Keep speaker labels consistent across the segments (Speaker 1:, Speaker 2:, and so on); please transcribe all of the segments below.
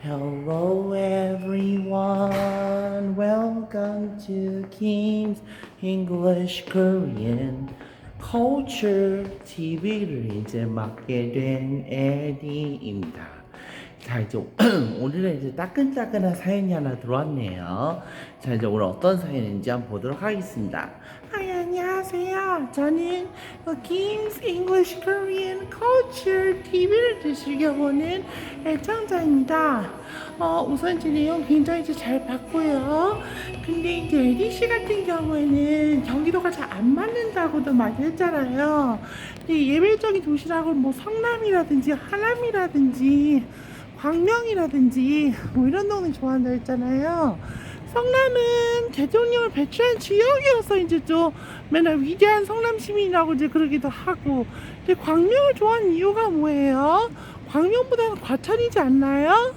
Speaker 1: Hello everyone, welcome to Kim's English Korean Culture TV를 이제 맡게 된 에디입니다. 자, 이제 오늘은 이제 따끈따끈한 사연이 하나 들어왔네요. 자, 이제 오늘 어떤 사연인지 한번 보도록 하겠습니다. 안녕하세요. 저는 Kim's English Korean Culture TV를 즐겨보는 애청자입니다. 우선 제 내용 굉장히 잘 봤고요. 근데 이제 에디 씨 같은 경우에는 경기도가 잘 안 맞는다고도 말했잖아요. 근데 예외적인 도시락은 뭐 성남이라든지 하남이라든지 광명이라든지 뭐 이런 동네 좋아한다 했잖아요. 성남은 대통령을 배출한 지역이어서 이제 좀 맨날 위대한 성남 시민이라고 이제 그러기도 하고. 근데 광명을 좋아하는 이유가 뭐예요? 광명보다는 과천이지 않나요?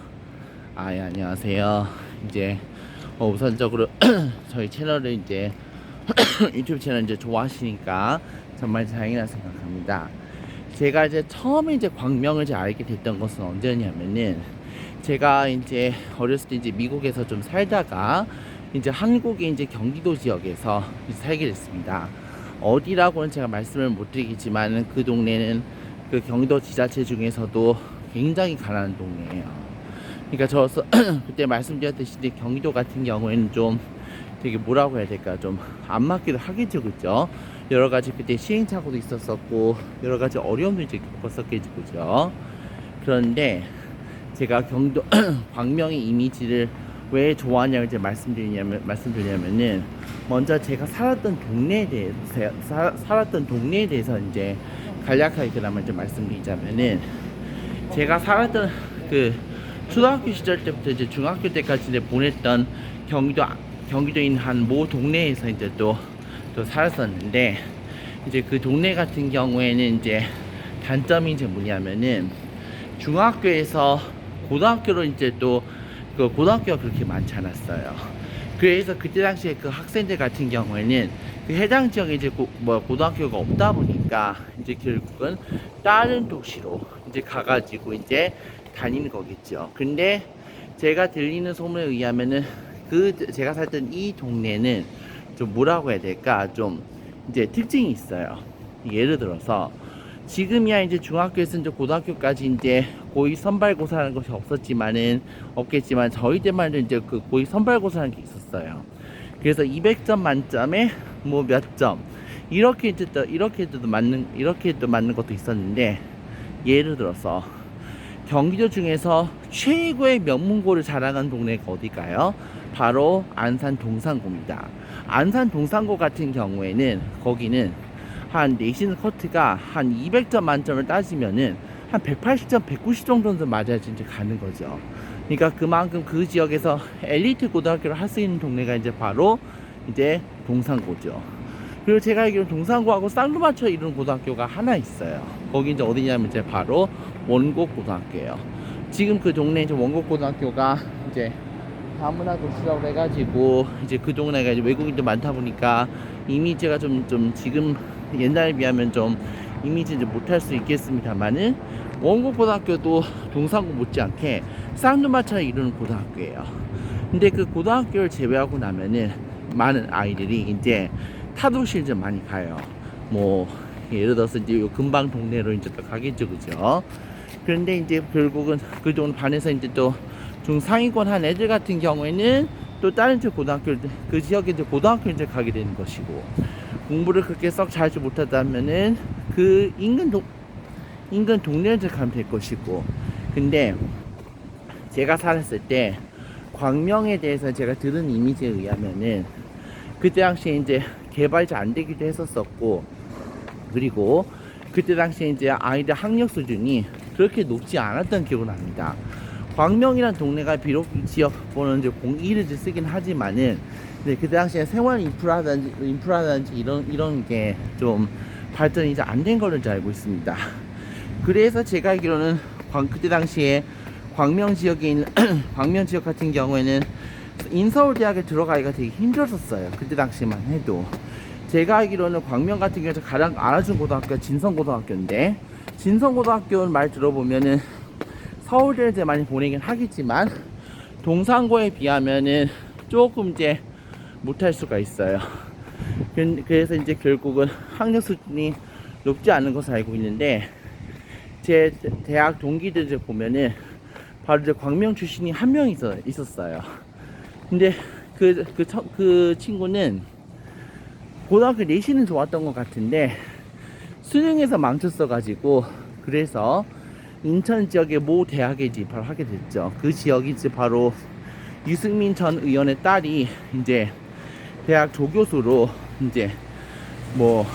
Speaker 1: 예, 안녕하세요. 이제 우선적으로 저희 채널을 이제 유튜브 채널 이제 좋아하시니까 정말 다행이라 생각합니다. 제가 이제 처음에 이제 광명을 이제 알게 됐던 것은 언제냐면은 제가 이제 어렸을 때 이제 미국에서 좀 살다가 이제 한국의 이제 경기도 지역에서 살게 됐습니다. 어디라고는 제가 말씀을 못 드리겠지만 그 동네는 그 경기도 지자체 중에서도 굉장히 가난한 동네예요. 그러니까 저서 그때 말씀드렸듯이 경기도 같은 경우에는 좀 되게 뭐라고 해야 될까, 좀 안 맞기도 하겠죠, 그죠? 여러 가지 그때 시행착오도 있었었고 여러 가지 어려움도 이제 겪었었겠죠, 그죠? 그런데 제가 경기도 광명의 이미지를 왜 좋아하냐고 이제 말씀드리냐면은 먼저 제가 살았던 동네에 대해서 이제 간략하게 그나마 이제 말씀드리자면은 제가 살았던 그 초등학교 시절 때부터 이제 중학교 때까지 이제 보냈던 경기도에 있는 한 모 동네에서 이제 또 살았었는데, 이제 그 동네 같은 경우에는 이제 단점이 이제 뭐냐면은 중학교에서 고등학교로 이제 또 그 고등학교가 그렇게 많지 않았어요. 그래서 그때 당시에 그 학생들 같은 경우에는 그 해당 지역에 이제 고등학교가 없다 보니까 이제 결국은 다른 도시로 이제 가가지고 이제 다니는 거겠죠. 근데 제가 들리는 소문에 의하면은 제가 살던 이 동네는 좀 뭐라고 해야 될까, 좀 이제 특징이 있어요. 예를 들어서 지금이야 이제 중학교에서 이제 고등학교까지 이제 고의 선발고사라는 것이 없겠지만 저희 때만 이제 그 고의 선발고사라는 게 있었어요. 그래서 200점 만점에 뭐 몇 점 이렇게 또 맞는 것도 있었는데, 예를 들어서 경기도 중에서 최고의 명문고를 자랑한 동네가 어딜까요? 바로 안산 동산고입니다. 안산 동산고 같은 경우에는 거기는 한 내신 커트가 한 200점 만점을 따지면은 한 180점, 190 정도는 맞아야지 이제 가는 거죠. 그러니까 그만큼 그 지역에서 엘리트 고등학교를 할 수 있는 동네가 이제 바로 이제 동산고죠. 그리고 제가 알기로 동산고하고 쌍두마차 이루는 고등학교가 하나 있어요. 거기 이제 어디냐면 이제 바로 원곡고등학교예요. 지금 그 동네 이제 원곡고등학교가 이제 다문화 도시라고 해가지고 이제 그 동네가 이제 외국인도 많다 보니까 이미지가 좀 지금 옛날에 비하면 좀 이미지 이제 못할 수 있겠습니다만은 원곡고등학교도 동산고 못지않게 쌍두마차를 이루는 고등학교예요. 근데 그 고등학교를 제외하고 나면은 많은 아이들이 이제 타도시를 좀 많이 가요. 뭐 예를 들어서 이제 요 근방 동네로 이제 또 가겠죠, 그죠? 그런데 이제 결국은 그 동네 반에서 이제 또 중상위권 한 애들 같은 경우에는 또 다른 그 지역에 이제 고등학교를 이제 가게 되는 것이고, 공부를 그렇게 썩 잘하지 못하다면은 그 인근 동네를 이제 가면 될 것이고. 근데 제가 살았을 때 광명에 대해서 제가 들은 이미지에 의하면은 그때 당시에 이제 개발이 잘 안 되기도 했었었고, 그리고 그때 당시에 이제 아이들 학력 수준이 그렇게 높지 않았던 기억은 납니다. 광명이란 동네가 비록 지역 번호는 이제 02를 쓰긴 하지만은, 근데 그때 당시에 생활 인프라든지 이런 게 좀 발전이 이제 안 된 걸로 알고 있습니다. 그래서 제가 알기로는 그때 당시에 광명 지역에 있는 광명 지역 같은 경우에는 인서울대학에 들어가기가 되게 힘들었어요. 그때 당시만 해도. 제가 알기로는 광명 같은 경우에 가장 알아준 고등학교가 진성고등학교인데, 진성고등학교는 말 들어보면은 서울대를 이제 많이 보내긴 하겠지만 동산고에 비하면은 조금 이제 못할 수가 있어요. 그래서 이제 결국은 학력 수준이 높지 않은 것을 알고 있는데, 제 대학 동기들 보면은 바로 이제 광명 출신이 한 명 있었어요. 근데 그 친구는 고등학교 내신은 좋았던 것 같은데 수능에서 망쳤어가지고, 그래서 인천 지역의 모 대학에 입학을 하게 됐죠. 그 지역이 이제 바로 유승민 전 의원의 딸이 이제 대학 조교수로 이제 뭐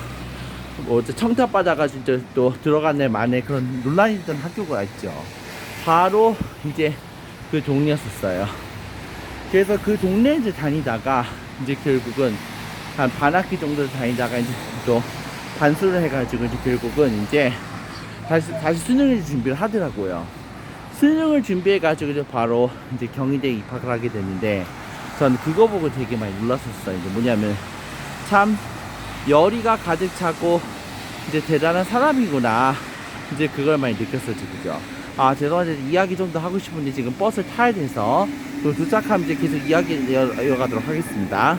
Speaker 1: 청탁 받아가지고 또 들어간 애 만에 그런 논란이 있던 학교가 있죠. 바로 이제 그 동네였었어요. 그래서 그 동네 이제 다니다가 이제 결국은 한 반학기 정도 다니다가 이제 또 반수를 해가지고 이제 결국은 이제 다시 수능을 준비를 하더라고요. 수능을 준비해가지고 이제 바로 이제 경희대에 입학을 하게 됐는데, 전 그거 보고 되게 많이 놀랐었어요. 이제 뭐냐면 참 열의가 가득 차고 이제 대단한 사람이구나, 이제 그걸 많이 느꼈었죠. 그죠? 아, 죄송한데 이야기 좀 더 하고 싶은데 지금 버스를 타야 돼서 또 도착하면 이제 계속 이야기 이어가도록 하겠습니다.